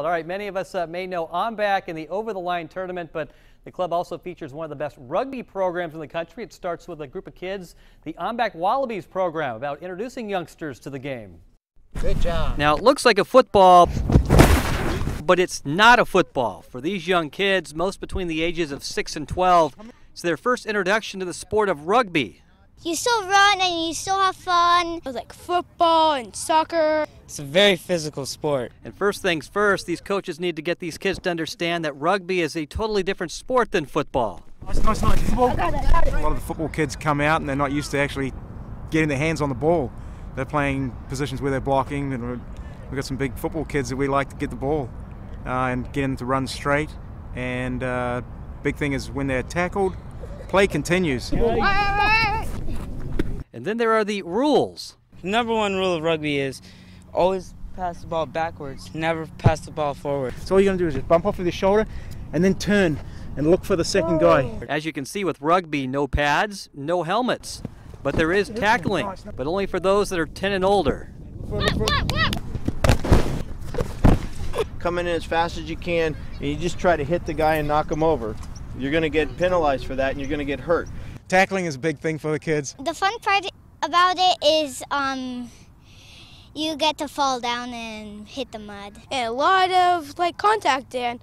But all right, many of us may know I'm back in the over-the-line tournament, but the club also features one of the best rugby programs in the country. It starts with a group of kids, the OMBAC Wallabies program, about introducing youngsters to the game. Good job. Now, it looks like a football, but it's not a football. For these young kids, most between the ages of 6 and 12, it's their first introduction to the sport of rugby. You still run and you still have fun. It was like football and soccer. It's a very physical sport. And first things first, these coaches need to get these kids to understand that rugby is a totally different sport than football. Nice. Football. A lot of the football kids come out and they're not used to actually getting their hands on the ball. They're playing positions where they're blocking, and we've got some big football kids that we like to get the ball and get them to run straight. And big thing is when they're tackled, play continues. And then there are the rules. The number one rule of rugby is always pass the ball backwards, never pass the ball forward. So all you're going to do is just bump off with your shoulder and then turn and look for the second guy. As you can see with rugby, no pads, no helmets. But there is tackling, but only for those that are 10 and older. Coming in as fast as you can, and you just try to hit the guy and knock him over. You're going to get penalized for that, and you're going to get hurt. Tackling is a big thing for the kids. The fun part about it is you get to fall down and hit the mud. And a lot of contact and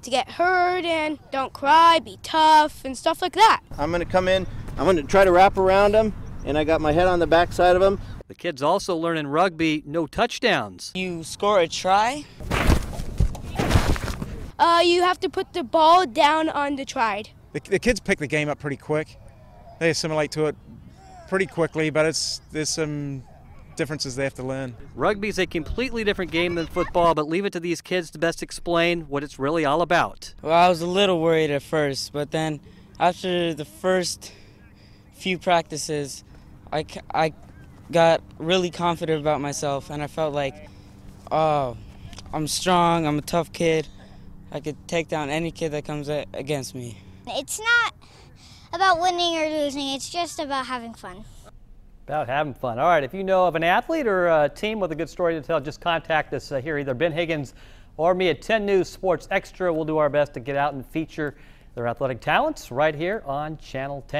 to get hurt, and don't cry, be tough and stuff like that. I'm going to come in, I'm going to try to wrap around him, and I got my head on the back side of him. The kids also learn in rugby no touchdowns. You score a try. You have to put the ball down on the try. The kids pick the game up pretty quick. They assimilate to it pretty quickly, but there's some differences they have to learn. Rugby is a completely different game than football, but leave it to these kids to best explain what it's really all about. Well, I was a little worried at first, but then after the first few practices, I got really confident about myself, and I felt like, oh, I'm strong, I'm a tough kid. I could take down any kid that comes against me. It's not about winning or losing, it's just about having fun. About having fun. All right, if you know of an athlete or a team with a good story to tell, just contact us here, either Ben Higgins or me at 10 News Sports Extra. We'll do our best to get out and feature their athletic talents right here on Channel 10.